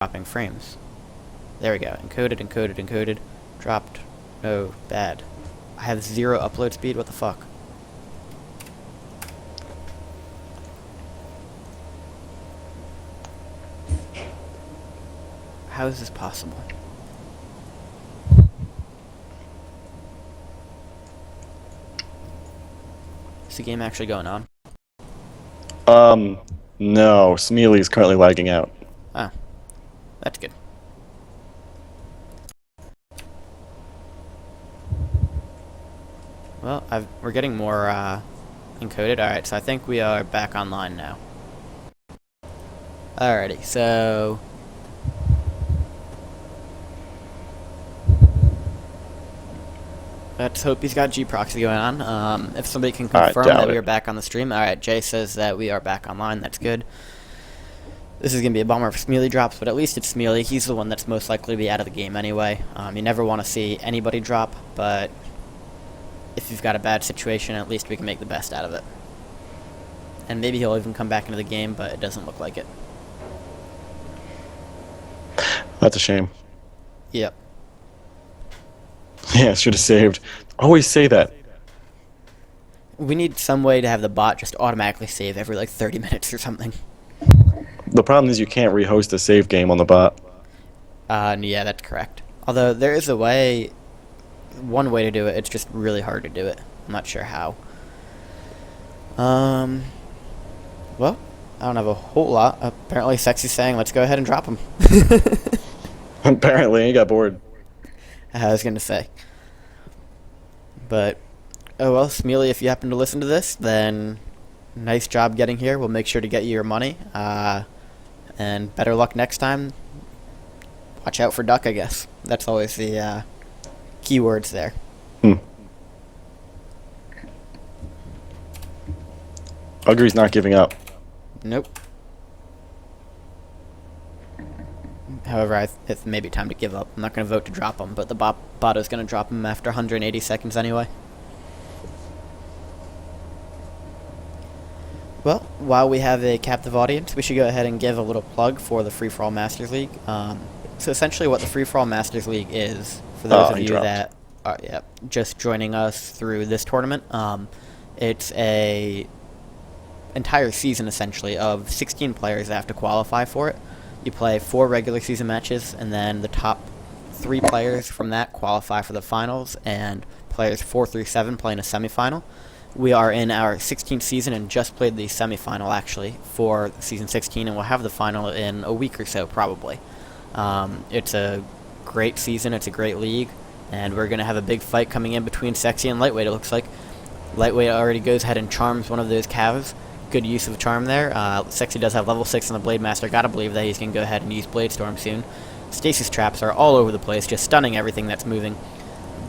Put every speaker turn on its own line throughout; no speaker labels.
dropping frames. There we go. Encoded, encoded, encoded. Dropped. No, bad. I have 0 upload speed? What the fuck? How is this possible? Is the game actually going on?
No. Smealy is currently lagging out.
Oh. That's good. Well, we're getting more encoded. Alright, so I think we are back online now. Alrighty, so... let's hope he's got G-Proxy going on. If somebody can confirm that we are back on the stream. Alright, Jay says that we are back online. That's good. This is going to be a bummer if Smealy drops, but at least it's Smealy. He's the one that's most likely to be out of the game anyway. You never want to see anybody drop, but if you've got a bad situation, at least we can make the best out of it. And maybe he'll even come back into the game, but it doesn't look like it.
That's a shame.
Yep.
Yeah, should have saved. Always say that.
We need some way to have the bot just automatically save every like 30 minutes or something.
The problem is you can't rehost a save game on the bot.
Yeah, that's correct. Although there is a way, one way to do it, it's just really hard to do it. I'm not sure how. Well, I don't have a whole lot. Apparently Sexy's saying, let's go ahead and drop him.
Apparently, he got bored.
I was going to say. But, oh well, Smealy, if you happen to listen to this, then nice job getting here. We'll make sure to get you your money. And better luck next time. Watch out for Duck, I guess. That's always the keywords there.
Ugry's not giving up.
Nope. However, it's maybe time to give up. I'm not going to vote to drop him, but the bot is going to drop him after 180 seconds anyway. Well, while we have a captive audience, we should go ahead and give a little plug for the Free For All Masters League. So essentially what the Free For All Masters League is, for those of you that are just joining us through this tournament, it's a entire season essentially of 16 players that have to qualify for it. You play 4 regular season matches, and then the top 3 players from that qualify for the finals, and players 4 through 7 play in a semifinal. We are in our 16th season and just played the semifinal actually for season 16, and we'll have the final in a week or so probably. It's a great season, it's a great league, and we're going to have a big fight coming in between Sexy and Lightweight, it looks like. Lightweight already goes ahead and charms one of those calves. Good use of charm there. Sexy does have level 6 on the Blade Master. Gotta believe that he's going to go ahead and use Blade Storm soon. Stasis traps are all over the place, just stunning everything that's moving.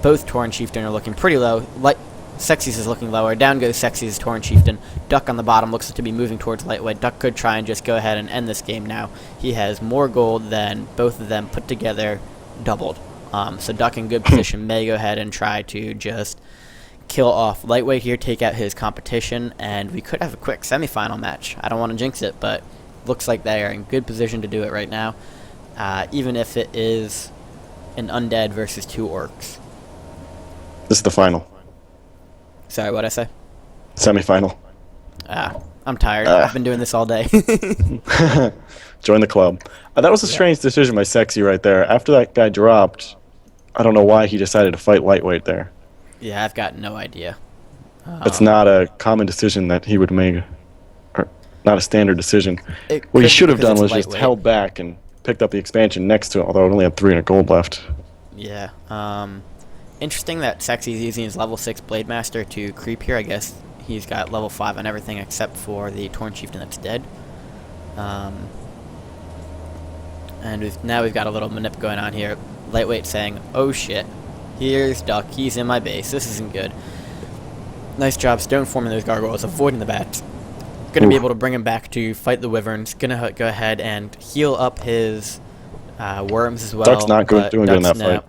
Both Tauren Chieftain are looking pretty low. Sexy's is looking lower. Down goes Sexy's Tauren Chieftain. Duck on the bottom looks to be moving towards Lightweight. Duck could try and just go ahead and end this game now. He has more gold than both of them put together doubled. So Duck in good position may go ahead and try to just kill off Lightweight here, take out his competition, and we could have a quick semifinal match. I don't want to jinx it, but looks like they are in good position to do it right now, even if it is an undead versus 2 orcs.
This is the final.
Sorry, what'd I say?
Semifinal.
I'm tired. I've been doing this all day.
Join the club. That was a strange decision by Sexy right there. After that guy dropped, I don't know why he decided to fight Lightweight there.
Yeah, I've got no idea.
It's not a common decision that he would make, or not a standard decision. What he should have done was just held back and picked up the expansion next to it, although it only had 300 gold left.
Yeah. Interesting that Sexy's using his level 6 Blade Master to creep here. I guess he's got level 5 on everything except for the Tauren Chieftain that's dead. And now we've got a little manip going on here. Lightweight saying, oh shit. Here's Duck, he's in my base, this isn't good. Nice job stone forming those gargoyles, avoiding the bats. Gonna be able to bring him back to fight the wyverns. Gonna go ahead and heal up his worms as well.
Duck's not doing good in that fight.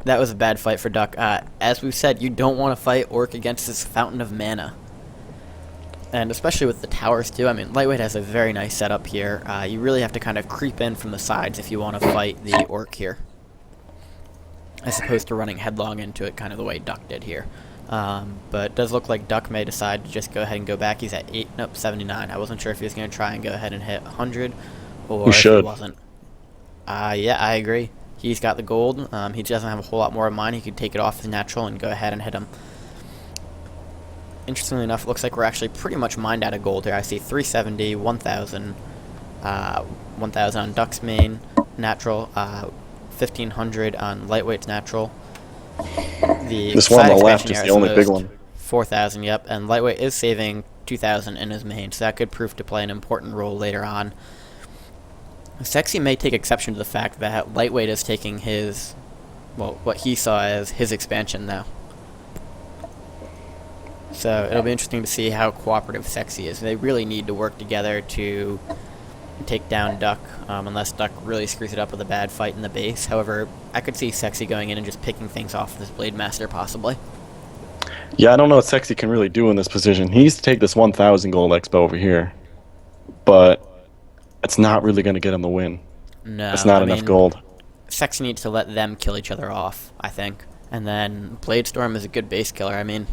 That was a bad fight for Duck. As we've said, you don't want to fight Orc against this Fountain of Mana. And especially with the towers too. I mean, Lightweight has a very nice setup here. You really have to kind of creep in from the sides if you want to fight the Orc here, as opposed to running headlong into it, kind of the way Duck did here. But it does look like Duck may decide to just go ahead and go back. He's at 79. I wasn't sure if he was going to try and go ahead and hit 100, or if he wasn't. Yeah, I agree. He's got the gold. He doesn't have a whole lot more of mine. He could take it off his natural and go ahead and hit him. Interestingly enough, it looks like we're actually pretty much mined out of gold here. I see 370, 1,000, 1,000 on Duck's main natural, 1,500 on Lightweight's natural.
This one on the left is the only big one.
4,000, yep, and Lightweight is saving 2,000 in his main, so that could prove to play an important role later on. Sexy may take exception to the fact that Lightweight is taking his, well, what he saw as his expansion now. So it'll be interesting to see how cooperative Sexy is. They really need to work together to take down Duck, unless Duck really screws it up with a bad fight in the base. However, I could see Sexy going in and just picking things off with his Blade Master, possibly.
Yeah, I don't know what Sexy can really do in this position. He needs to take this 1,000 gold expo over here, but it's not really going to get him the win.
No,
it's not enough gold.
Sexy needs to let them kill each other off, I think. And then Bladestorm is a good base killer. I mean,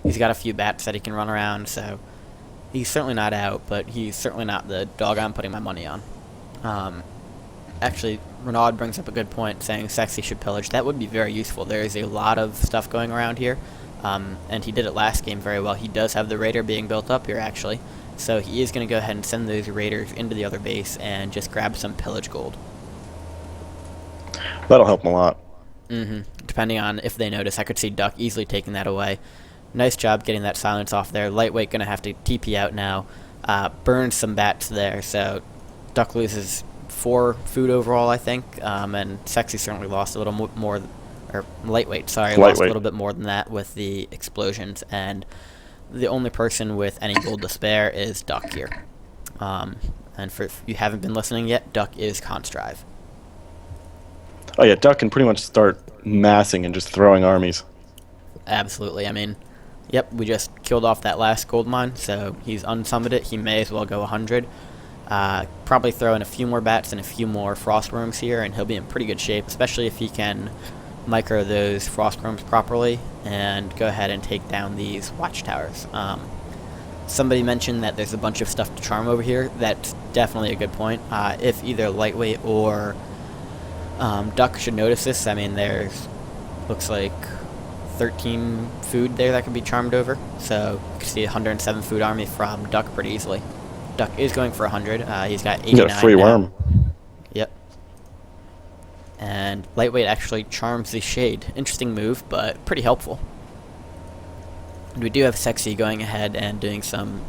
he's got a few bats that he can run around, so he's certainly not out, but he's certainly not the dog I'm putting my money on. Actually, Renaud brings up a good point, saying Sexy should pillage. That would be very useful. There is a lot of stuff going around here, and he did it last game very well. He does have the Raider being built up here, actually, so he is going to go ahead and send those Raiders into the other base and just grab some pillage gold.
That'll help him a lot.
Depending on if they notice. I could see Duck easily taking that away. Nice job getting that silence off there. Lightweight going to have to TP out now. Burn some bats there, so Duck loses 4 food overall, I think. And Sexy certainly lost a little more, or Lightweight, sorry, lost a little bit more than that with the explosions. And the only person with any gold to spare is Duck here. And for if you haven't been listening yet, Duck is Constrive.
Oh yeah, Duck can pretty much start massing and just throwing armies.
Absolutely. I mean, yep, we just killed off that last gold mine, so he's unsummoned it. He may as well go 100. Probably throw in a few more bats and a few more frost worms here, and he'll be in pretty good shape, especially if he can micro those frost worms properly and go ahead and take down these watchtowers. Somebody mentioned that there's a bunch of stuff to charm over here. That's definitely a good point. If either Lightweight or Duck should notice this, I mean, there's looks like 13 food there that can be charmed over, so you can see a 107 food army from Duck pretty easily. Duck is going for 100. He's got 89
He's got a free worm.
Yep. And Lightweight actually charms the Shade. Interesting move, but pretty helpful. And we do have Sexy going ahead and doing some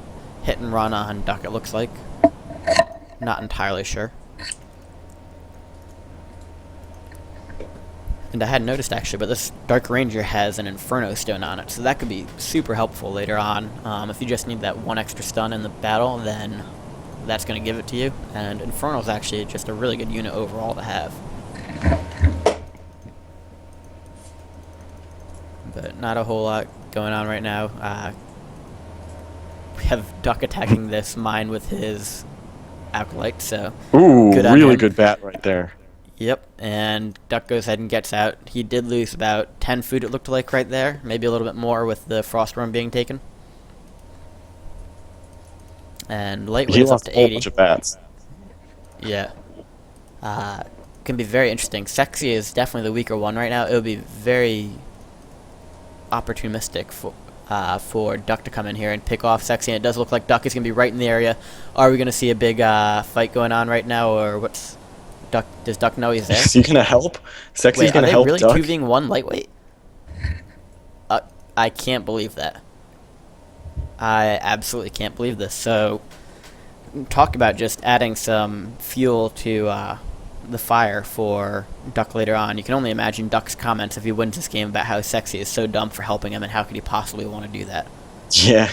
hit and run on Duck, it looks like. Not entirely sure. And I hadn't noticed actually, but this Dark Ranger has an Inferno Stone on it, so that could be super helpful later on. If you just need that one extra stun in the battle, then that's going to give it to you. And Inferno is actually just a really good unit overall to have. But not a whole lot going on right now. We have Duck attacking this mine with his Acolyte, so
ooh, really good bat right there.
Yep, and Duck goes ahead and gets out. He did lose about 10 food, it looked like, right there. Maybe a little bit more with the frost worm being taken. And Lightweight's up to 80.
He lost a whole bunch of bats.
Yeah. Can be very interesting. Sexy is definitely the weaker one right now. It would be very opportunistic for Duck to come in here and pick off Sexy. And it does look like Duck is going to be right in the area. Are we going to see a big fight going on right now, or what's... Duck, does Duck know he's there?
Is he gonna help? Sexy's gonna help Duck?
Are they really 2v1 Lightweight? I can't believe that. I absolutely can't believe this. So, talk about just adding some fuel to the fire for Duck later on. You can only imagine Duck's comments if he wins this game about how Sexy is so dumb for helping him and how could he possibly want to do that.
Yeah.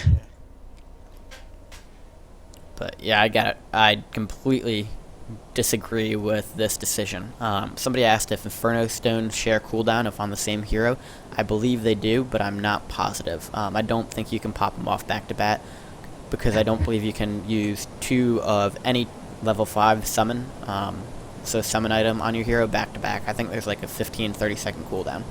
But yeah, I got it. I completely disagree with this decision. Somebody asked if Inferno Stones share cooldown if on the same hero. I believe they do, but I'm not positive. I don't think you can pop them off back to back. because I don't believe you can use 2 of any level 5 summon. So summon item on your hero back to back. I think there's like a 15-30 second cooldown.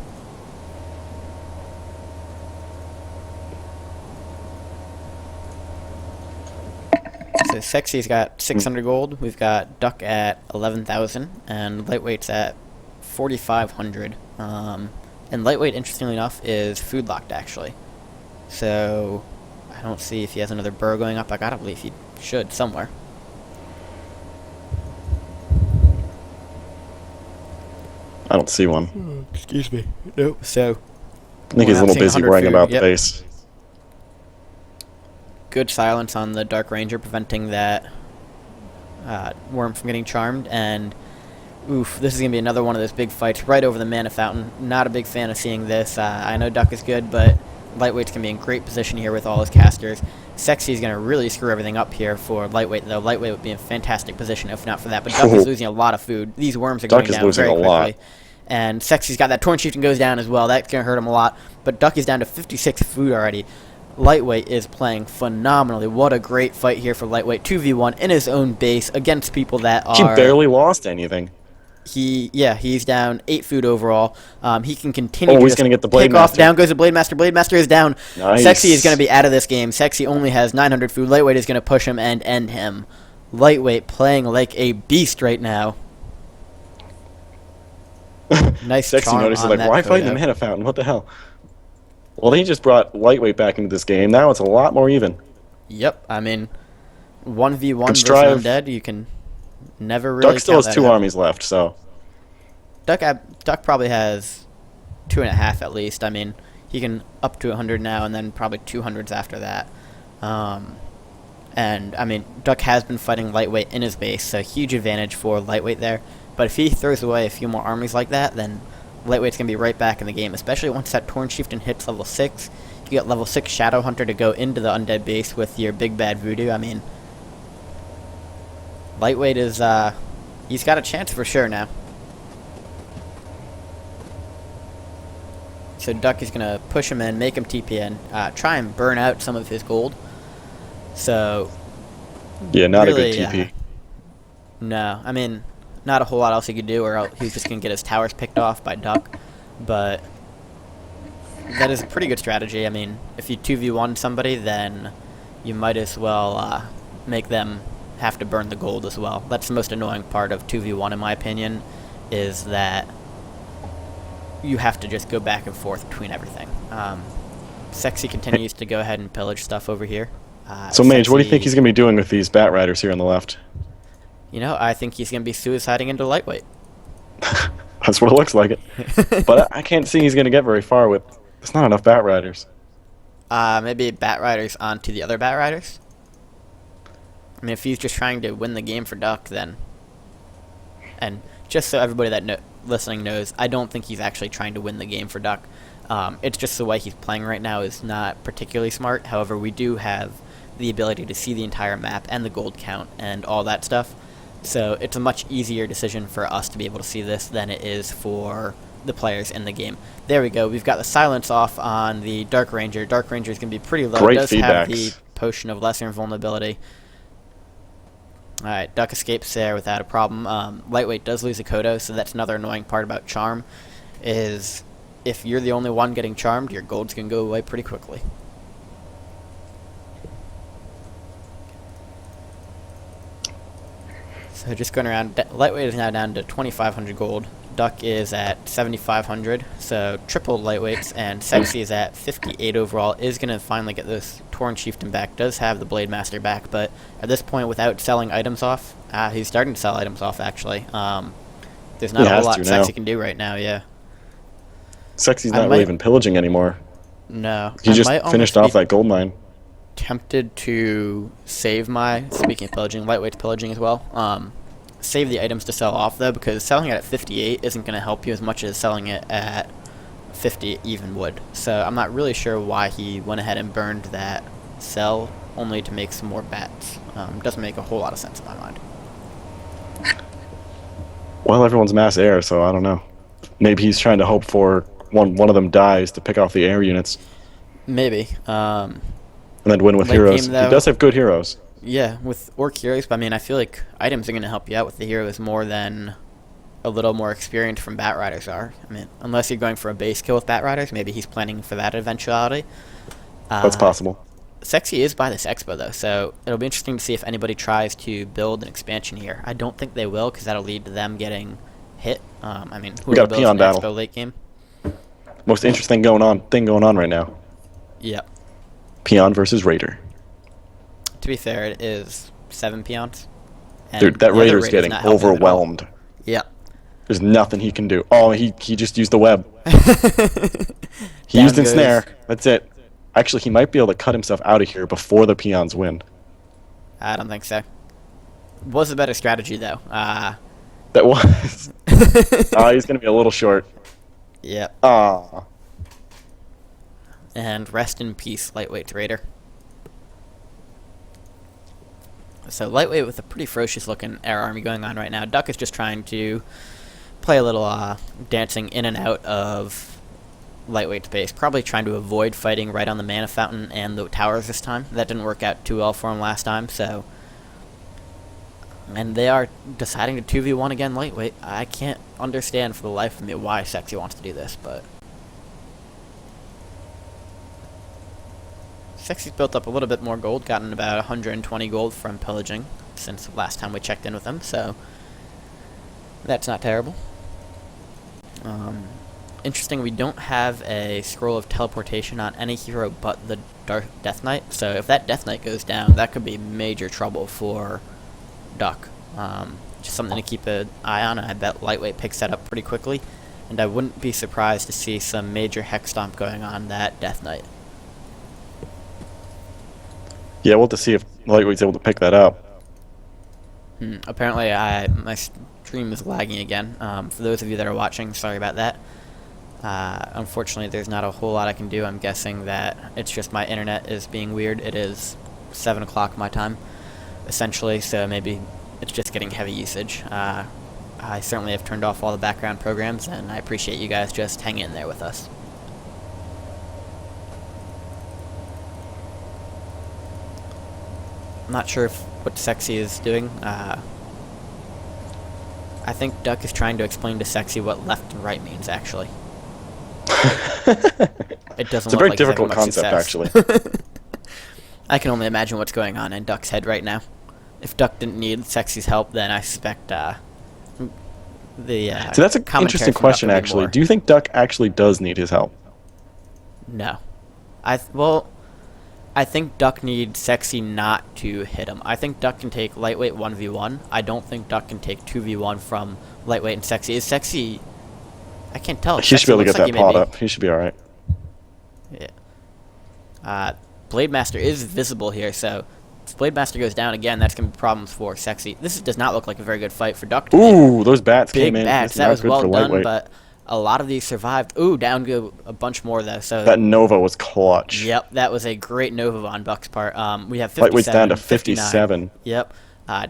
So Sexy's got 600 gold. We've got Duck at 11,000, and Lightweight's at 4,500. And Lightweight, interestingly enough, is food locked actually. So I don't see if he has another burrow going up. I gotta believe he should somewhere.
I don't see one.
Excuse me. Nope. So
I think he's a little busy worrying about the base.
Good silence on the Dark Ranger, preventing that worm from getting charmed. And oof, this is going to be another one of those big fights right over the mana fountain. Not a big fan of seeing this. I know Duck is good, but Lightweight's going to be in great position here with all his casters. Sexy is going to really screw everything up here for Lightweight, though. Lightweight would be in fantastic position if not for that. But Duck is losing a lot of food. These worms are going down very quickly. Lot. And Sexy's got that Torn Chieftain goes down as well. That's going to hurt him a lot. But Duck is down to 56 food already. Lightweight is playing phenomenally. What a great fight here for Lightweight. 2v1 in his own base against people that are...
He barely lost anything.
He's down 8 food overall. He can continue
he's going to get the Blade Master.
Down goes the Blade Master. Blade Master is down.
Nice.
Sexy is going to be out of this game. Sexy only has 900 food. Lightweight is going to push him and end him. Lightweight playing like a beast right now. Nice
Sexy
charm
notices
on
like,
that
why fight in the mana fountain? What the hell? Well, he just brought Lightweight back into this game. Now it's a lot more even.
Yep, I mean, 1v1 versus Undead, you can never really
Duck still has 2 armies left, so...
Duck probably has 2.5 at least. I mean, he can up to 100 now and then probably 200s after that. And, I mean, Duck has been fighting Lightweight in his base, so huge advantage for Lightweight there. But if he throws away a few more armies like that, then Lightweight's going to be right back in the game, especially once that Torn Chieftain hits level 6. You get level 6 Shadow Hunter to go into the Undead base with your big bad Voodoo. I mean, Lightweight is, he's got a chance for sure now. So Duck is going to push him in, make him TP in, try and burn out some of his gold. So...
yeah, not really, a good TP.
No, I mean... not a whole lot else he could do, or else he's just going to get his towers picked off by Duck. But that is a pretty good strategy. I mean, if you 2v1 somebody, then you might as well make them have to burn the gold as well. That's the most annoying part of 2v1, in my opinion, is that you have to just go back and forth between everything. Sexy continues to go ahead and pillage stuff over here.
So, Mage, what do you think he's going to be doing with these Bat Riders here on the left?
You know, I think he's going to be suiciding into Lightweight.
That's what it looks like it. But I can't see he's going to get very far with... there's not enough Bat Riders.
Maybe Bat Riders onto the other Bat Riders? I mean, if he's just trying to win the game for Duck, then... and just so everybody that listening knows, I don't think he's actually trying to win the game for Duck. It's just the way he's playing right now is not particularly smart. However, we do have the ability to see the entire map and the gold count and all that stuff. So it's a much easier decision for us to be able to see this than it is for the players in the game. There we go. We've got the silence off on the Dark Ranger. Dark Ranger is going to be pretty low.
Great
does
feedbacks.
have the Potion of Lesser Invulnerability. Alright, Duck escapes there without a problem. Lightweight does lose a Kodo, so that's another annoying part about Charm, is if you're the only one getting charmed, your golds can go away pretty quickly. So just going around, Lightweight is now down to 2,500 gold. Duck is at 7,500, so triple Lightweights, and Sexy is at 58 overall. Is going to finally get this Torn Chieftain back. Does have the Blade Master back, but at this point, without selling items off, he's starting to sell items off, actually. There's not a whole lot Sexy can do right now, yeah.
Sexy's not really even pillaging anymore.
No.
He just finished off that gold mine.
Tempted to save my, speaking of pillaging, Lightweight's pillaging as well. Save the items to sell off, though, because selling it at 58 isn't going to help you as much as selling it at 50 even would. So I'm not really sure why he went ahead and burned that sell only to make some more bats. Doesn't make a whole lot of sense in my mind.
Well, everyone's mass air, so I don't know. Maybe he's trying to hope for one of them dies to pick off the air units.
Maybe.
And then win with
Late
heroes.
game, though,
He does have good heroes.
Yeah, with Orc heroes, but I mean, I feel like items are going to help you out with the heroes more than a little more experience from Bat Riders are. I mean, unless you're going for a base kill with Bat Riders, maybe he's planning for that eventuality.
That's possible.
Sexy is by this expo, though, so it'll be interesting to see if anybody tries to build an expansion here. I don't think they will, because that'll lead to them getting hit. I mean, who
We got a
builds
peon
an
battle.
expo late game?
Most interesting thing going on right now.
Yep.
Peon versus Raider.
To be fair, it is 7 peons. And
Dude, that
the other
Raider's
Raider's
getting
not helping him at all.
overwhelmed.
Yep.
There's nothing he can do. Oh, he just used the web. He
Down
used
goes-
ensnare. That's it. Actually, he might be able to cut himself out of here before the peons win.
I don't think so. Was a better strategy, though.
That was. He's going to be a little short.
Yep.
Ah.
And rest in peace, Lightweight Raider. So Lightweight with a pretty ferocious looking air army going on right now. Duck is just trying to play a little dancing in and out of Lightweight space. Probably trying to avoid fighting right on the mana fountain and the towers this time. That didn't work out too well for him last time, so... And they are deciding to 2v1 again Lightweight. I can't understand for the life of me why Sexy wants to do this, but... Sexy's built up a little bit more gold, gotten about 120 gold from pillaging since the last time we checked in with him, so that's not terrible. Interesting, we don't have a scroll of teleportation on any hero but the Death Knight, so if that Death Knight goes down, that could be major trouble for Duck. Just something to keep an eye on, and I bet Lightweight picks that up pretty quickly, and I wouldn't be surprised to see some major Hex Stomp going on that Death Knight.
Yeah, we'll have to see if Lightweight's able to pick that up.
Apparently, my stream is lagging again. For those of you that are watching, sorry about that. Unfortunately, there's not a whole lot I can do. I'm guessing that it's just my internet is being weird. It is 7 o'clock my time, essentially, so maybe it's just getting heavy usage. I certainly have turned off all the background programs, and I appreciate you guys just hanging in there with us. I'm not sure what Sexy is doing. I think Duck is trying to explain to Sexy what left and right means, actually. It doesn't
It's a
look
very
like he's having
difficult
much
concept,
success.
actually.
I can only imagine what's going on in Duck's head right now. If Duck didn't need Sexy's help, then I suspect the
So that's an interesting question, actually. Do you think Duck actually does need his help?
No. I think Duck needs Sexy not to hit him. I think Duck can take Lightweight 1v1. I don't think Duck can take 2v1 from Lightweight and Sexy. Is Sexy... I can't tell.
He should be able to get that pod up. He should be alright.
Yeah. Blade Master is visible here, so if Blade Master goes down again, that's going to be problems for Sexy. This does not look like a very good fight for Duck.
Ooh, those bats
Big
came in.
bats.
This is
That
not
was
good
well
for
done,
Lightweight.
but a lot of these survived. Ooh, down go a bunch more, though. So
that Nova was clutch.
Yep, that was a great Nova on Duck's part. We have 57,
Lightweight's down to
59.
57.
Yep.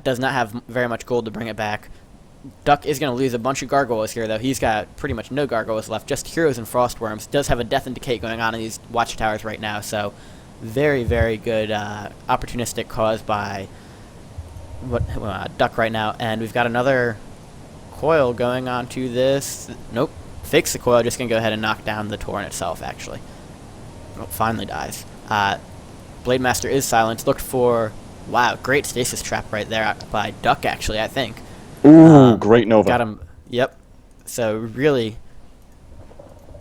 Does not have very much gold to bring it back. Duck is going to lose a bunch of gargoyles here, though. He's got pretty much no gargoyles left, just heroes and frostworms. Does have a death and decay going on in these watchtowers right now, so very, very good opportunistic cause by Duck right now. And we've got another coil going on to this. Nope. Fakes the coil, just going to go ahead and knock down the Torrent itself, actually. Oh, finally dies. Blade Master is silenced. Looked for... Wow, great stasis trap right there by Duck, actually, I think.
Ooh, great Nova.
Got him. Yep. So really,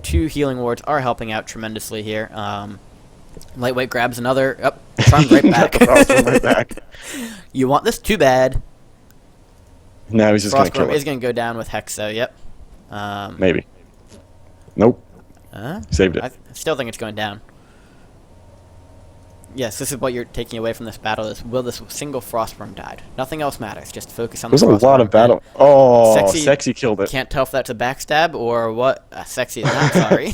2 healing wards are helping out tremendously here. Lightweight grabs another. Charmed right back.
Right back.
You want this? Too bad.
Now he's just going to kill
Frostworm
it.
is going to go down with Hexo. Yep.
Maybe. Nope. Saved it.
I still think it's going down. Yes, this is what you're taking away from this battle is will this single Frostworm die? Nothing else matters. Just focus on the
There's a lot of battle. Oh, Sexy killed it.
Can't tell if that's a backstab or what. Sexy is not sorry.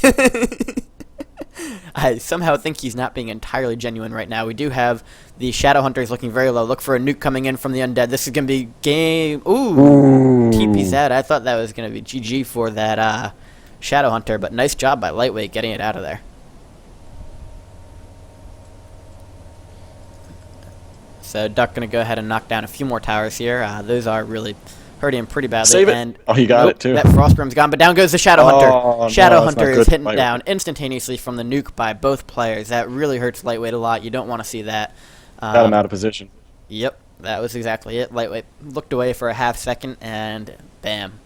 I somehow think he's not being entirely genuine right now. We do have the Shadow Hunters looking very low. Look for a nuke coming in from the Undead. This is going to be game... Ooh. TP's out. I thought that was going to be GG for that Shadow Hunter, but nice job by Lightweight getting it out of there. So Duck going to go ahead and knock down a few more towers here. Those are really hurting him pretty badly.
Save it.
And
Oh, he got it too.
That Frostbrim's gone, but down goes the Shadow Hunter. Shadow Hunter is hitting
Lightweight.
down instantaneously from the nuke by both players. That really hurts Lightweight a lot. You don't want to see that.
Got him out of position.
Yep, that was exactly it. Lightweight looked away for a half second, and bam.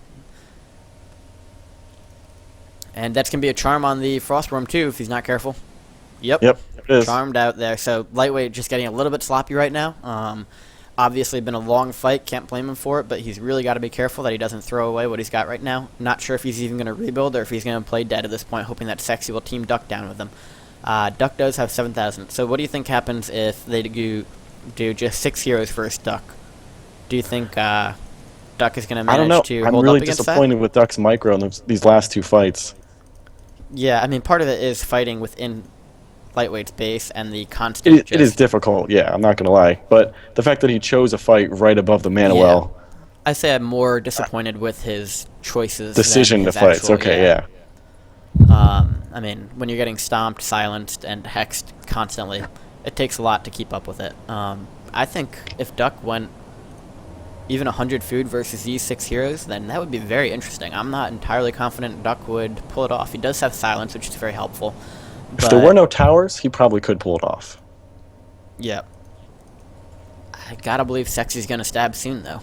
And that's going to be a charm on the Frostworm, too, if he's not careful. Yep,
it is.
Charmed out there. So Lightweight just getting a little bit sloppy right now. Obviously been a long fight, can't blame him for it, but he's really got to be careful that he doesn't throw away what he's got right now. Not sure if he's even going to rebuild or if he's going to play dead at this point, hoping that Sexy will team Duck down with him. Duck does have 7,000. So what do you think happens if they do just 6 heroes versus Duck? Do you think Duck is going to manage to hold up against that?
I'm really disappointed with Duck's micro in these last 2 fights.
Yeah, I mean, part of it is fighting within Lightweight's base and the constant...
It is difficult, yeah, I'm not going to lie. But the fact that he chose a fight right above the mana well...
I say I'm more disappointed with his choices
decision to fight, okay, yeah.
I mean, when you're getting stomped, silenced, and hexed constantly, it takes a lot to keep up with it. I think if Duck went even 100 food versus these 6 heroes, then that would be very interesting. I'm not entirely confident Duck would pull it off. He does have silence, which is very helpful.
If there were no towers, he probably could pull it off.
Yeah. I gotta believe Sexy's gonna stab soon, though.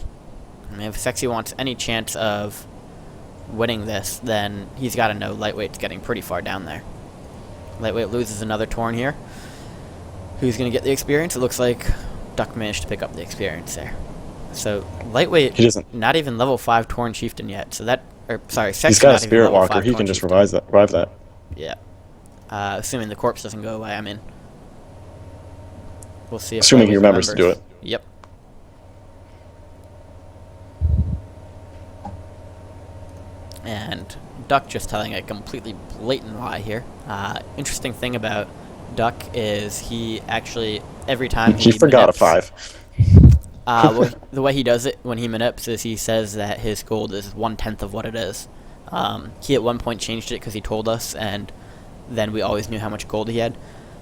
I mean, if Sexy wants any chance of winning this, then he's got to know Lightweight's getting pretty far down there. Lightweight loses another Torn here. Who's going to get the experience? It looks like Duck managed to pick up the experience there. So Lightweight,
he doesn't.
Not even level 5 Torn Chieftain yet. So that, Sexy.
He's got a Spirit Walker. He can just revive that.
Yeah. Assuming the corpse doesn't go away. I mean, we'll see.
Assuming he remembers to do it.
Yep. And Duck just telling a completely blatant lie here. Interesting thing about Duck is he actually, every time
he forgot a 5.
Well, the way he does it when he manips is he says that his gold is 1/10 of what it is. He at one point changed it because he told us, and then we always knew how much gold he had.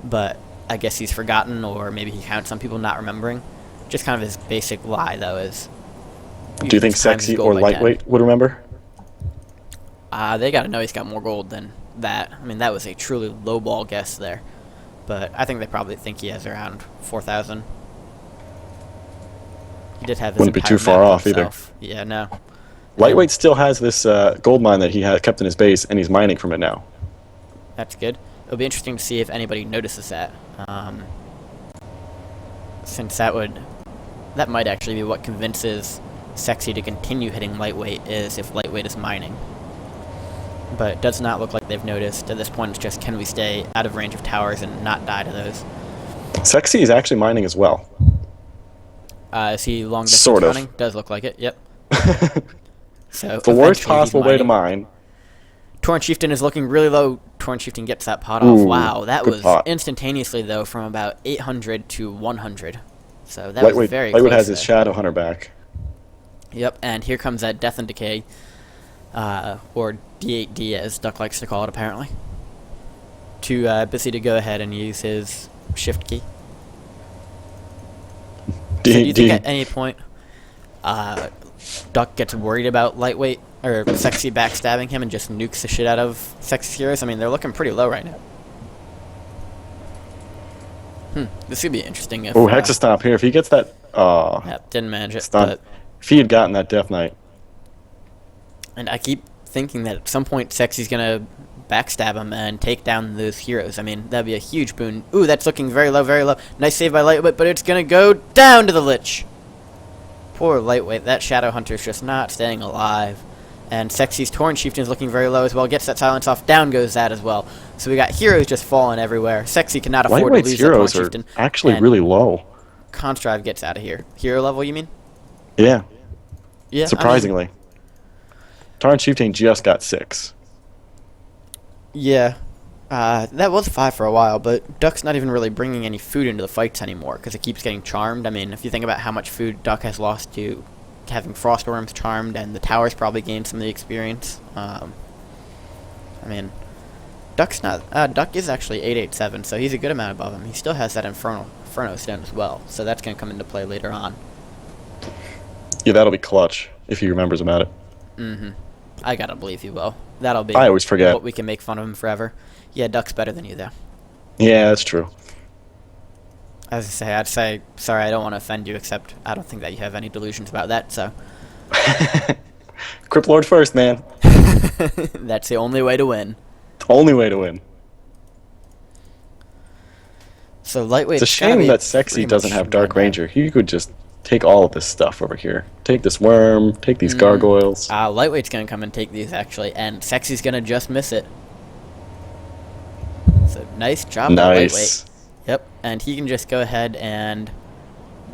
But I guess he's forgotten, or maybe he counts on people not remembering. Just kind of his basic lie, though, is...
Do you think Sexy or Lightweight would remember?
They got to know he's got more gold than that. I mean, that was a truly lowball guess there. But I think they probably think he has around 4,000. He did have his
Wouldn't be too far off either.
Yeah, no.
Lightweight still has this gold mine that he had kept in his base, and he's mining from it now.
That's good. It'll be interesting to see if anybody notices that. Since that might actually be what convinces Sexy to continue hitting Lightweight, is if Lightweight is mining. But it does not look like they've noticed. At this point, it's just, can we stay out of range of towers and not die to those?
Sexy is actually mining as well.
Is he long distance
sort of
running? Does look like it, yep. So
the worst possible way to mine.
Torn Chieftain is looking really low. Torn Chieftain gets that pot off. Wow, that was instantaneously, though, from about 800 to 100. So that was very close.
Lightweight has his Shadow Hunter back.
Yep, and here comes that Death and Decay. Or D8D, as Duck likes to call it, apparently. Too busy to go ahead and use his shift key. So do you think at any point Duck gets worried about Lightweight or Sexy backstabbing him and just nukes the shit out of Sexy heroes? I mean, they're looking pretty low right now. This could be interesting if...
Oh, Hexastomp here. If he gets that...
Yep, didn't manage it.
But if he had gotten that Death Knight...
And I keep thinking that at some point Sexy's going to backstab him and take down those heroes. I mean, that'd be a huge boon. Ooh, that's looking very low, very low. Nice save by Lightweight, but it's going to go down to the Lich. Poor Lightweight. That Shadow Hunter's just not staying alive. And Sexy's Torn Chieftain's looking very low as well. Gets that silence off. Down goes that as well. So we got heroes just falling everywhere. Sexy cannot afford to lose that Torn Chieftain.
Are actually really low.
Constrive gets out of here. Hero level, you mean?
Yeah.
Yeah.
Surprisingly. I mean, Torn Chieftain just got 6.
Yeah. That was 5 for a while, but Duck's not even really bringing any food into the fights anymore because it keeps getting charmed. I mean, if you think about how much food Duck has lost to having Frostworms charmed, and the towers probably gained some of the experience. I mean, Duck's not. Duck is actually 887, so he's a good amount above him. He still has that Inferno stone as well, so that's going to come into play later on.
Yeah, that'll be clutch if he remembers about it.
Mm-hmm. I gotta believe he will. That'll be.
I always forget.
What we can make fun of him forever. Yeah, Duck's better than you, though.
Yeah, that's true.
As I say, I'd say sorry. I don't want to offend you, except I don't think that you have any delusions about that. So.
Crypt Lord first, man.
That's the only way to win.
Only way to win.
So lightweight.
It's a shame that Sexy doesn't have Dark Ranger. He could just take all of this stuff over here. Take this worm. Take these gargoyles.
Lightweight's gonna come and take these actually, and Sexy's gonna just miss it. So nice job,
nice.
Lightweight. Yep, and he can just go ahead and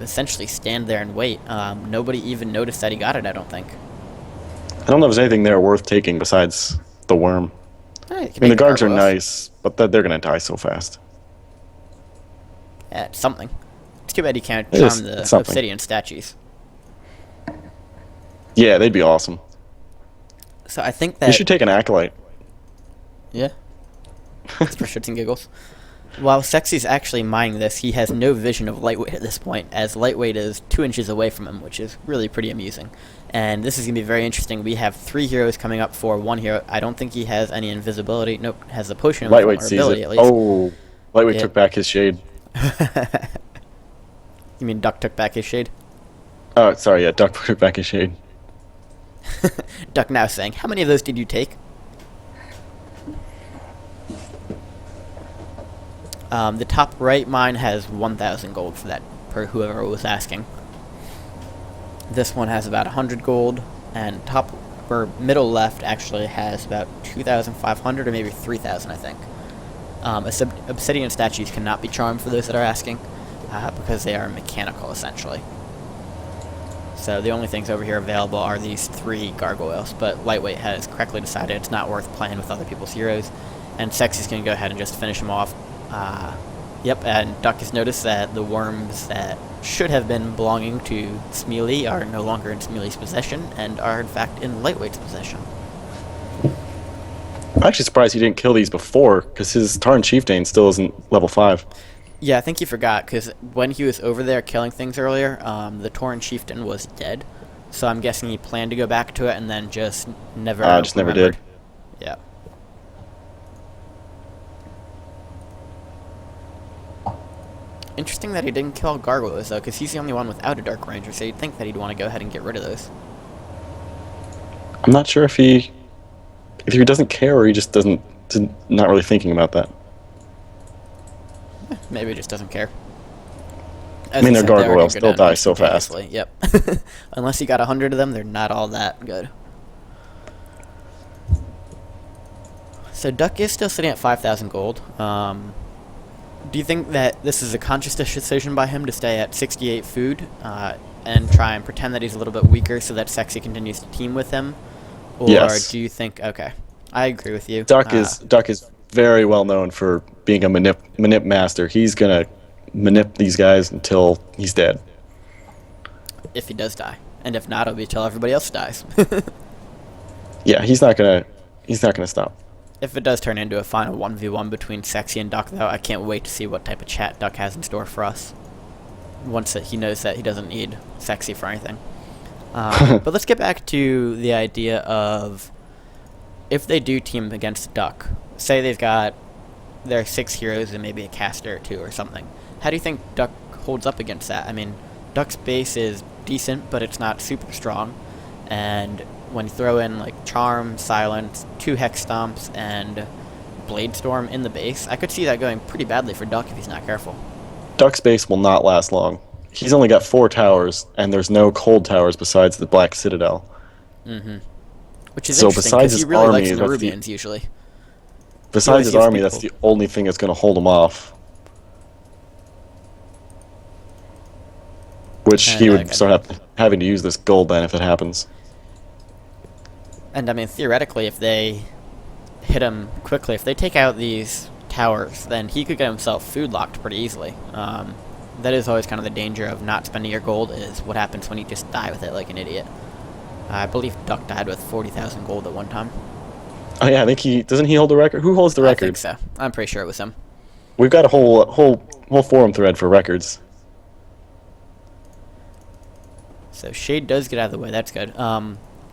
essentially stand there and wait. Nobody even noticed that he got it. I don't think.
I don't know if there's anything there worth taking besides the worm.
I
mean, the guards are nice, but they're going to die so fast.
Yeah, it's something. It's too bad you can't charm the obsidian statues.
Yeah, they'd be awesome.
So I think that...
You should take an Acolyte.
Yeah. Just for shits and giggles. While Sexy's actually mining this, he has no vision of Lightweight at this point, as Lightweight is 2 inches away from him, which is really pretty amusing. And this is going to be very interesting. We have 3 heroes coming up for 1 hero. I don't think he has any invisibility. Nope, has the potion of
Lightweight sees
ability,
it.
at least.
Oh, Lightweight took back his shade.
You mean Duck took back his shade?
Oh, sorry, yeah, Duck took back his shade.
Duck now saying, how many of those did you take? The top right mine has 1,000 gold for that, per whoever was asking. This one has about 100 gold, and top or middle left actually has about 2,500 or maybe 3,000, I think. Obsidian statues cannot be charmed for those that are asking, because they are mechanical essentially. So the only things over here available are these 3 gargoyles, but Lightweight has correctly decided it's not worth playing with other people's heroes, and Sexy's going to go ahead and just finish him off. Yep, and Duck has noticed that the worms that should have been belonging to Smealy are no longer in Smealy's possession, and are in fact in Lightweight's possession.
I'm actually surprised he didn't kill these before, because his Tarn Chieftain still isn't level 5.
Yeah, I think he forgot, because when he was over there killing things earlier, the Tauren Chieftain was dead. So I'm guessing he planned to go back to it and then just never
never did.
Yeah. Interesting that he didn't kill gargoyles, though, because he's the only one without a Dark Ranger, so you'd think that he'd want to go ahead and get rid of those.
I'm not sure if he... Either he doesn't care or he just not really thinking about that.
Maybe he just doesn't care.
I mean, they're gargoyles. They'll die so fast.
Yep. Unless you got 100 of them, they're not all that good. So Duck is still sitting at 5,000 gold. Do you think that this is a conscious decision by him to stay at 68 food and try and pretend that he's a little bit weaker so that Sexy continues to team with him? Or do you think... Okay, I agree with you.
Duck is very well known for being a manip master. He's going to manip these guys until he's dead.
If he does die. And if not, it'll be until everybody else dies.
Yeah, he's not gonna stop.
If it does turn into a final 1v1 between Sexy and Duck, though, I can't wait to see what type of chat Duck has in store for us. Once that he knows that he doesn't need Sexy for anything. But let's get back to the idea of if they do team against Duck. Say they've got their 6 heroes and maybe a caster or 2 or something. How do you think Duck holds up against that? I mean, Duck's base is decent, but it's not super strong. And when you throw in like Charm, Silence, 2 Hex Stomps, and Blade Storm in the base, I could see that going pretty badly for Duck if he's not careful.
Duck's base will not last long. He's only got 4 towers, and there's no cold towers besides the Black Citadel.
Mm-hmm. Which is interesting, because he really likes the Nerubians, usually.
Besides his army, that's the only thing that's going to hold him off. Which he would start having to use this gold then if it happens.
And I mean, theoretically, if they hit him quickly, if they take out these towers, then he could get himself food locked pretty easily. That is always kind of the danger of not spending your gold, is what happens when you just die with it like an idiot. I believe Duck died with 40,000 gold at one time.
Oh yeah, I think doesn't he hold the record? Who holds the record?
I think so. I'm pretty sure it was him.
We've got a whole forum thread for records.
So Shade does get out of the way. That's good.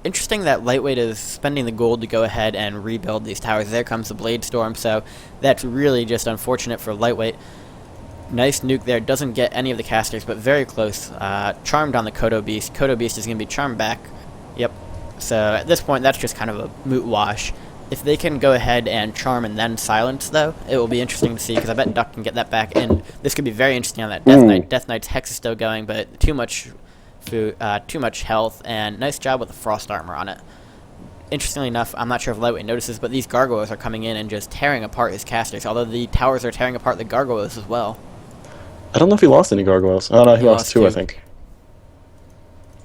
Interesting that Lightweight is spending the gold to go ahead and rebuild these towers. There comes the Blade Storm, so that's really just unfortunate for Lightweight. Nice nuke there. Doesn't get any of the casters, but very close. Charmed on the Kodo Beast. Kodo Beast is going to be charmed back. Yep. So at this point, that's just kind of a moot wash. If they can go ahead and charm and then silence, though, it will be interesting to see, because I bet Duck can get that back in. This could be very interesting on that Death Knight. Death Knight's Hex is still going, but too much food, too much health, and nice job with the Frost Armor on it. Interestingly enough, I'm not sure if Lightweight notices, but these gargoyles are coming in and just tearing apart his casters, although the towers are tearing apart the gargoyles as well.
I don't know if he lost any gargoyles. Oh no, he lost two, I think.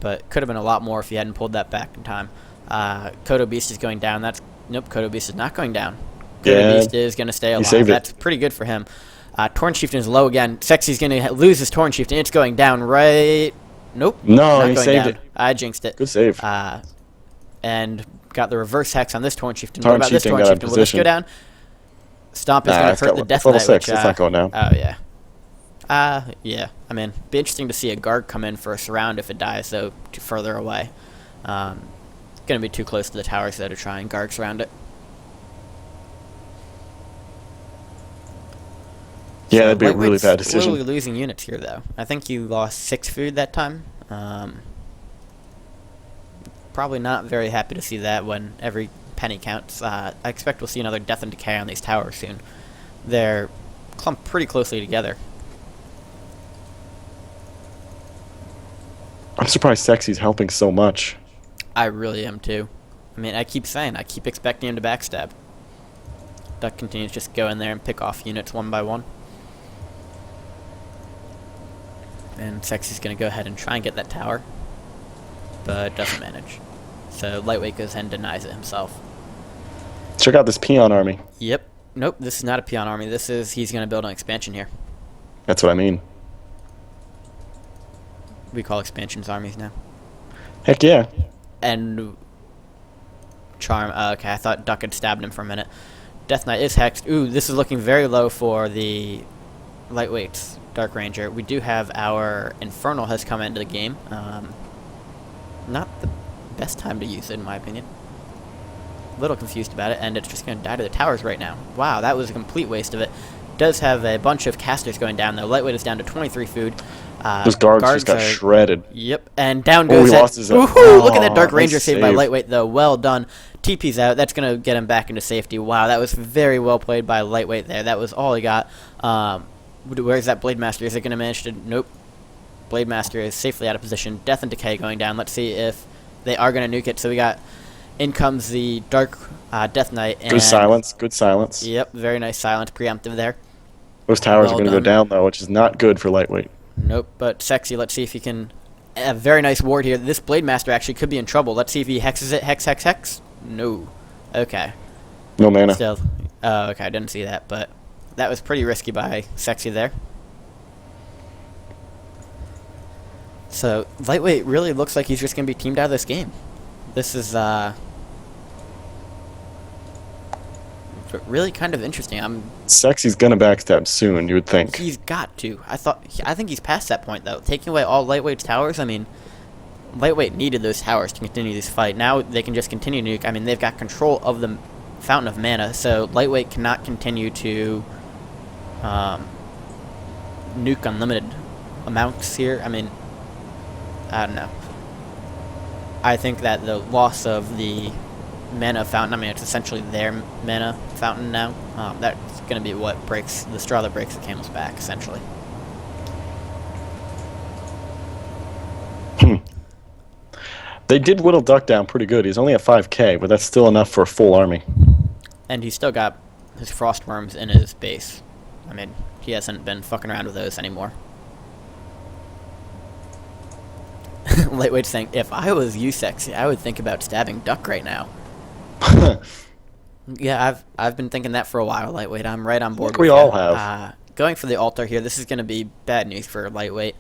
But could have been a lot more if he hadn't pulled that back in time. Kodo Beast is going down. Nope, Kodo Beast is not going down. Kodo Beast is going to stay alive. That's pretty good for him. Torn Chieftain is low again. Sexy's going to lose his Torn Chieftain. It's going down right... Nope.
No, he saved it.
I jinxed it.
Good save.
And got the reverse hex on this Torn Chieftain. What about this Torn Chieftain? Will this go down? Stomp is going to hurt the Death Knight.
Level 6. It's not going down.
Oh, yeah. Yeah. I mean, be interesting to see a guard come in for a surround if it dies, though, further away. Going to be too close to the towers, though, to try and guard surround it.
Yeah, that'd be a really bad decision.
Slowly losing units here, though. I think you lost 6 food that time. Probably not very happy to see that when every penny counts. I expect we'll see another Death and Decay on these towers soon. They're clumped pretty closely together.
I'm surprised Sexy's helping so much.
I really am, too. I mean, I keep expecting him to backstab. Duck continues to just go in there and pick off units one by one. And Sexy's going to go ahead and try and get that tower, but doesn't manage. So Lightweight goes ahead and denies it himself.
Check out this peon army.
Yep. Nope, this is not a peon army. He's going to build an expansion here.
That's what I mean.
We call expansions armies now.
Heck yeah.
And Charm. Okay, I thought Duck had stabbed him for a minute. Death Knight is hexed. Ooh, this is looking very low for the Lightweight's Dark Ranger. We do have our Infernal has come into the game. Not the best time to use it, in my opinion. A little confused about it, and it's just going to die to the towers right now. Wow, that was a complete waste of it. Does have a bunch of casters going down, though. Lightweight is down to 23 food.
Those guards just got shredded.
Yep, and down goes look at that Dark Ranger saved by Lightweight, though. Well done. TP's out. That's going to get him back into safety. Wow, that was very well played by Lightweight there. That was all he got. Where's that Blade Master? Is it going to manage to... Nope. Blade Master is safely out of position. Death and Decay going down. Let's see if they are going to nuke it. So we got... In comes the Dark Death Knight. And
good silence. Good silence.
Yep, very nice silence. Preemptive there.
Those towers are going to go down, though, which is not good for Lightweight.
Nope, but Sexy, let's see if he can... A very nice ward here. This Blade Master actually could be in trouble. Let's see if he hexes it. Hex, hex, hex. No. Okay.
No mana.
Still. Oh, okay, I didn't see that, but that was pretty risky by Sexy there. So, Lightweight really looks like he's just going to be teamed out of this game. This is, really kind of interesting.
Sexy's gonna backstab soon, you would think.
He's got to. I think he's past that point, though. Taking away all Lightweight's towers, I mean, Lightweight needed those towers to continue this fight. Now they can just continue to nuke. I mean, they've got control of the Fountain of Mana, so Lightweight cannot continue to nuke unlimited amounts here. I mean, I don't know. I think that the loss of the mana fountain, I mean, it's essentially their mana fountain now. That's going to be what breaks the straw that breaks the camel's back, essentially.
They did whittle Duck down pretty good. He's only at 5k, but that's still enough for a full army. And
he's still got his frost worms in his base. I mean, he hasn't been fucking around with those anymore. Lightweight's saying, if I was you, Sexy, I would think about stabbing Duck right now. Yeah, I've been thinking that for a while, Lightweight. I'm right on board with
we all have.
Going for the altar here, this is going to be bad news for Lightweight.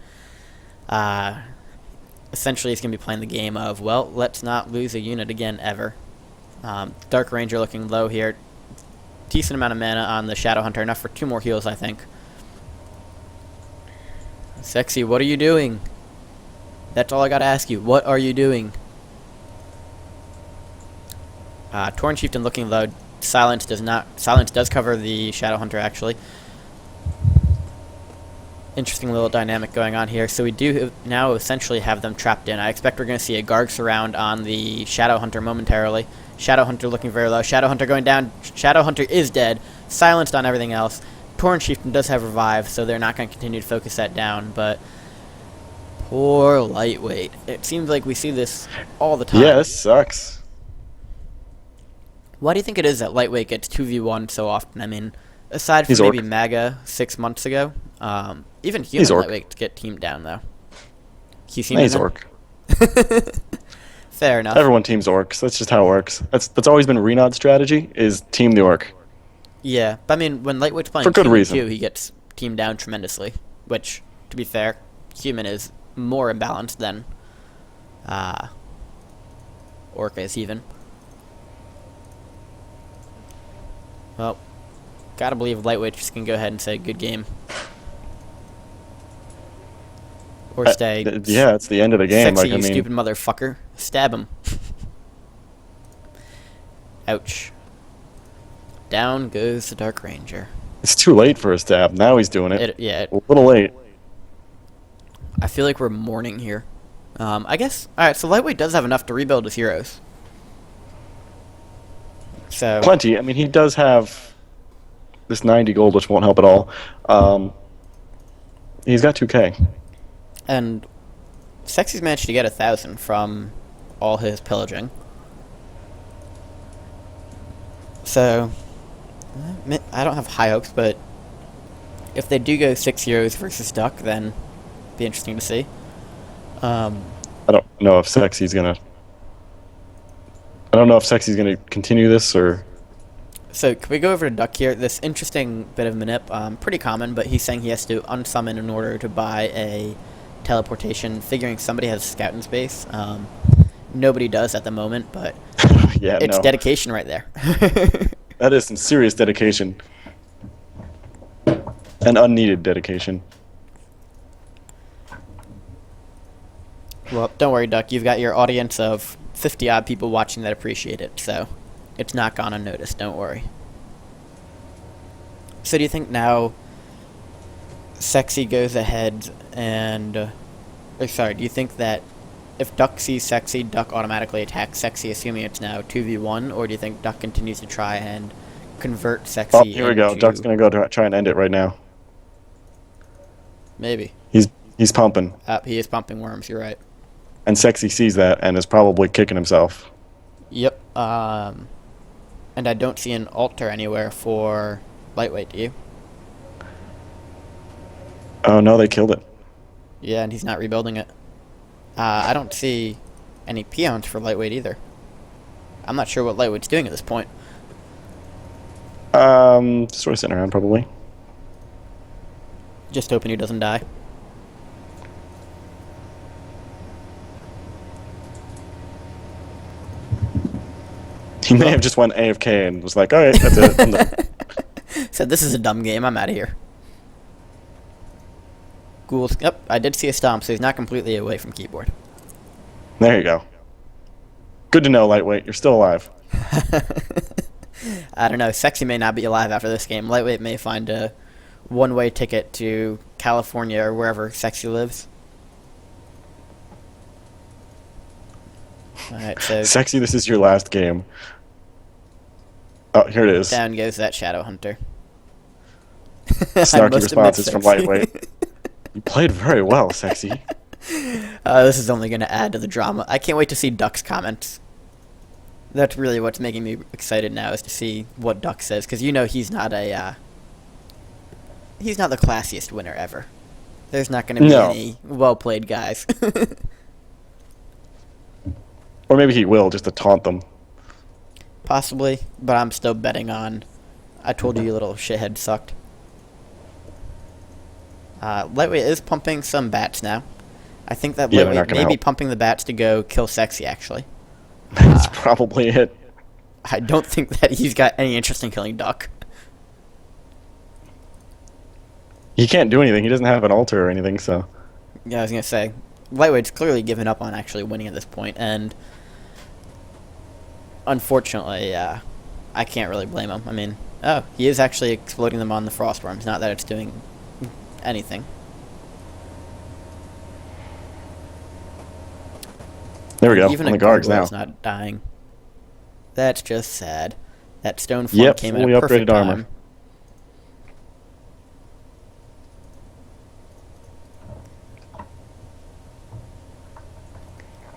Essentially, he's going to be playing the game of, well, let's not lose a unit again, ever. Dark Ranger looking low here. Decent amount of mana on the Shadow Hunter, enough for 2 more heals, I think. Sexy, what are you doing? That's all I gotta ask you. What are you doing? Torn Chieftain looking low. Silence does cover the Shadow Hunter, actually. Interesting little dynamic going on here. So we do now essentially have them trapped in. I expect we're going to see a Garg surround on the Shadow Hunter momentarily. Shadow Hunter looking very low. Shadow Hunter going down. Shadow Hunter is dead. Silenced on everything else. Torn Chieftain does have Revive, so they're not going to continue to focus that down, but poor Lightweight. It seems like we see this all the time.
Yeah, this sucks.
Why do you think it is that Lightweight gets 2v1 so often? I mean, aside from maybe Maga 6 months ago, even human Lightweights get teamed down, though.
He's Orc.
Fair enough.
Everyone teams Orcs. That's just how it works. That's always been Renod's strategy, is team the Orc.
Yeah, but I mean, when Lightweight's playing
for good reason,
too, he gets teamed down tremendously, which, to be fair, human is more imbalanced than Orc is even. Well, gotta believe Lightweight just can go ahead and say good game. Or stay.
Yeah, it's the end of the game.
Sexy, you stupid motherfucker. Stab him. Ouch. Down goes the Dark Ranger.
It's too late for a stab. Now he's doing it.
Yeah.
A little late.
I feel like we're mourning here. I guess. Alright, so Lightweight does have enough to rebuild his heroes. So
plenty. I mean, he does have this 90 gold, which won't help at all. He's got 2k.
And Sexy's managed to get 1,000 from all his pillaging. So I don't have high hopes, but if they do go 6 heroes versus Duck, then it'd be interesting to see.
I don't know if Sexy's gonna continue this, or.
So can we go over to Duck here? This interesting bit of manip, pretty common, but he's saying he has to unsummon in order to buy a teleportation, figuring somebody has scout in space. Nobody does at the moment, but
yeah,
it's dedication right there.
That is some serious dedication. And unneeded dedication.
Well, don't worry, Duck. You've got your audience of 50-odd people watching that appreciate it, so it's not gone unnoticed. Don't worry. So do you think now Sexy goes ahead and... do you think that if Duck sees Sexy, Duck automatically attacks Sexy, assuming it's now 2v1, or do you think Duck continues to try and convert Sexy
into... Oh, here we go. Duck's going to go try and end it right now.
Maybe.
He's pumping.
He is pumping worms, you're right.
And Sexy sees that and is probably kicking himself.
Yep. And I don't see an altar anywhere for Lightweight, do you?
Oh, no, they killed it.
Yeah, and he's not rebuilding it. I don't see any peons for Lightweight either. I'm not sure what Lightweight's doing at this point.
Sort of sitting around, probably.
Just hoping he doesn't die.
He may have just went AFK and was like, alright, that's it. I'm done.
Said, this is a dumb game, I'm out of here. Ghouls. Yep, I did see a stomp, so he's not completely away from keyboard.
There you go. Good to know, Lightweight. You're still alive.
I don't know. Sexy may not be alive after this game. Lightweight may find a one-way ticket to California or wherever Sexy lives. Alright, so...
Sexy, this is your last game. Oh, here it is.
Down goes that Shadow Hunter.
Snarky responses from Lightweight. You played very well, Sexy.
This is only going to add to the drama. I can't wait to see Duck's comments. That's really what's making me excited now, is to see what Duck says, because you know he's not a he's not the classiest winner ever. There's not going to be any well-played guys.
Or maybe he will, just to taunt them.
Possibly, but I'm still betting on I told you little shithead sucked. Lightweight is pumping some bats now. I think that Lightweight may be pumping the bats to go kill Sexy, actually.
That's probably it.
I don't think that he's got any interest in killing Duck.
He can't do anything. He doesn't have an altar or anything, so...
Yeah, I was going to say, Lightweight's clearly given up on actually winning at this point, and unfortunately, I can't really blame him. I mean, he is actually exploding them on the Frostworms, not that it's doing anything.
There we go,
Even
on the Gargs now.
Not dying. That's just sad. That stone form came at a perfect time. Armor.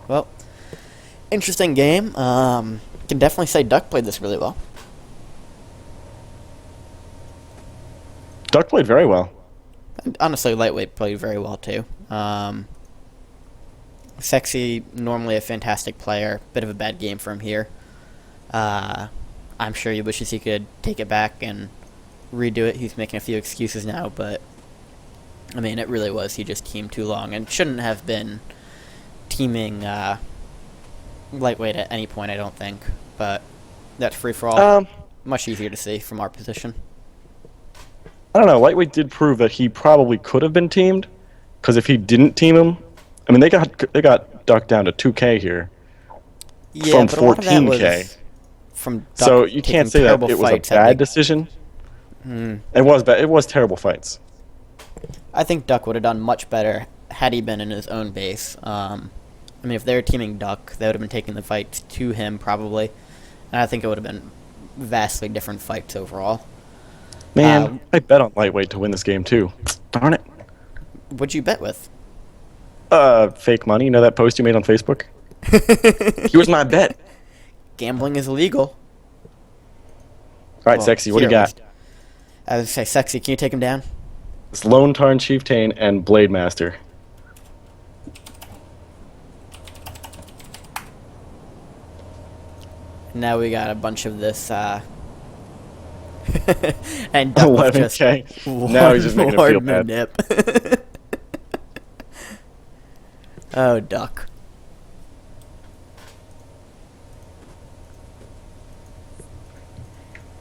Well, interesting game. Can definitely say Duck played this really well.
Duck played very well.
And honestly, Lightweight played very well too. Sexy, normally a fantastic player. Bit of a bad game for him here. I'm sure he wishes he could take it back and redo it. He's making a few excuses now, but I mean, it really was. He just teamed too long and shouldn't have been teaming Lightweight at any point, I don't think. But that's free-for-all. Much easier to see from our position.
I don't know. Lightweight did prove that he probably could have been teamed, because if he didn't team him, I mean, they got Duck down to 2K here from 14K.
From Duck,
so you can't say that it was a bad decision. It was bad. It was terrible fights.
I think Duck would have done much better had he been in his own base. I mean, if they were teaming Duck, they would have been taking the fights to him probably, and I think it would have been vastly different fights overall.
Man, I bet on Lightweight to win this game too. Darn it.
What'd you bet with?
Fake money. You know that post you made on Facebook? Here's my bet.
Gambling is illegal.
All right, Sexy, what do you got?
I was going to say, Sexy, can you take him down?
It's Lone Tarn Chieftain and Blade Master.
Now we got a bunch of this, and Duck
11K. Now he's just making it feel bad.
Nip. Oh, Duck.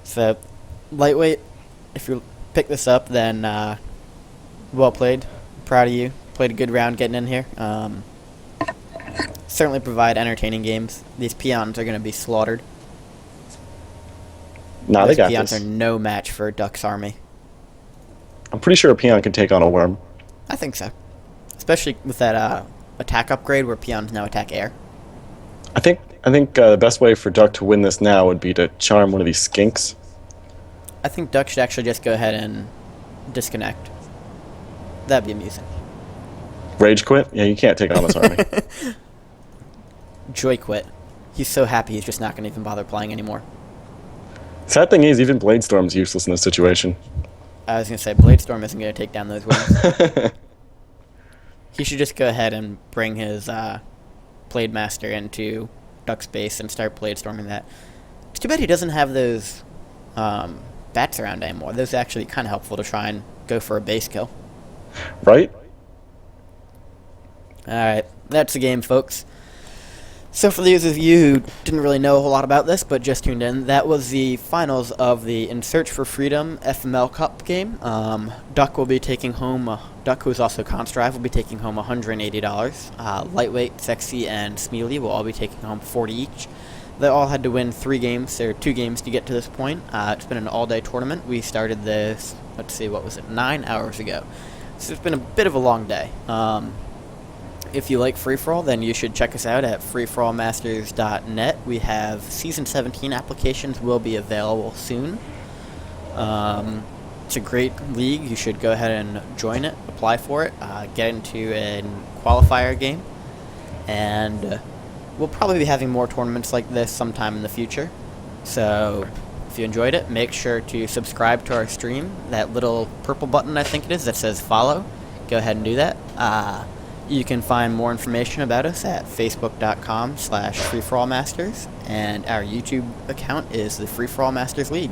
So, Lightweight, if you pick this up, then well played. Proud of you. Played a good round getting in here. Certainly provide entertaining games. These peons are going to be slaughtered.
Nah, they got
peons
this.
Are no match for Duck's army.
I'm pretty sure a peon can take on a worm.
I think so. Especially with that attack upgrade where peons now attack air.
I think the best way for Duck to win this now would be to charm one of these skinks.
I think Duck should actually just go ahead and disconnect. That'd be amusing.
Rage quit? Yeah, you can't take on this army.
Joy quit. He's so happy he's just not going to even bother playing anymore.
Sad thing is, even Bladestorm's useless in this situation.
I was going to say, Bladestorm isn't going to take down those wings. He should just go ahead and bring his Blade Master into Duck's base and start Bladestorming that. It's too bad he doesn't have those bats around anymore. Those are actually kind of helpful to try and go for a base kill.
Right?
Alright, that's the game, folks. So for those of you who didn't really know a whole lot about this, but just tuned in, that was the finals of the In Search for Freedom FML Cup game. Duck will be taking home, Duck, who is also Constrive, will be taking home $180. Lightweight, Sexy, and Smealy will all be taking home $40 each. They all had to win 3 games, or 2 games to get to this point. It's been an all-day tournament. We started this, let's see, what was it, 9 hours ago. So it's been a bit of a long day. If you like free-for-all, then you should check us out at freeforallmasters.net. We have Season 17 applications will be available soon. It's a great league. You should go ahead and join it, apply for it, get into a qualifier game, and we'll probably be having more tournaments like this sometime in the future. So if you enjoyed it, make sure to subscribe to our stream. That little purple button, I think it is, that says follow. Go ahead and do that. You can find more information about us at facebook.com/freeforallmasters, and our YouTube account is the Free For All Masters League.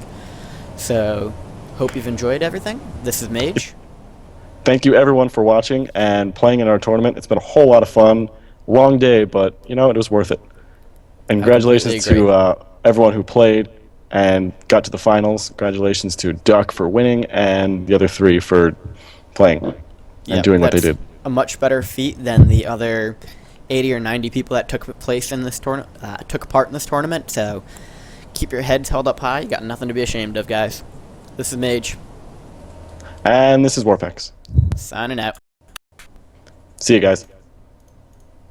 So, hope you've enjoyed everything. This is Mage.
Thank you everyone for watching and playing in our tournament. It's been a whole lot of fun. Long day, but you know, it was worth it. And
I completely
congratulations
agree.
to everyone who played and got to the finals. Congratulations to Duck for winning and the other 3 for playing and
Yep,
doing what they
that's
did.
a much better feat than the other 80 or 90 people that took place in this took part in this tournament. So keep your heads held up high. You got nothing to be ashamed of, guys. This is Mage,
And this is Worpex.
signing out.
See you guys.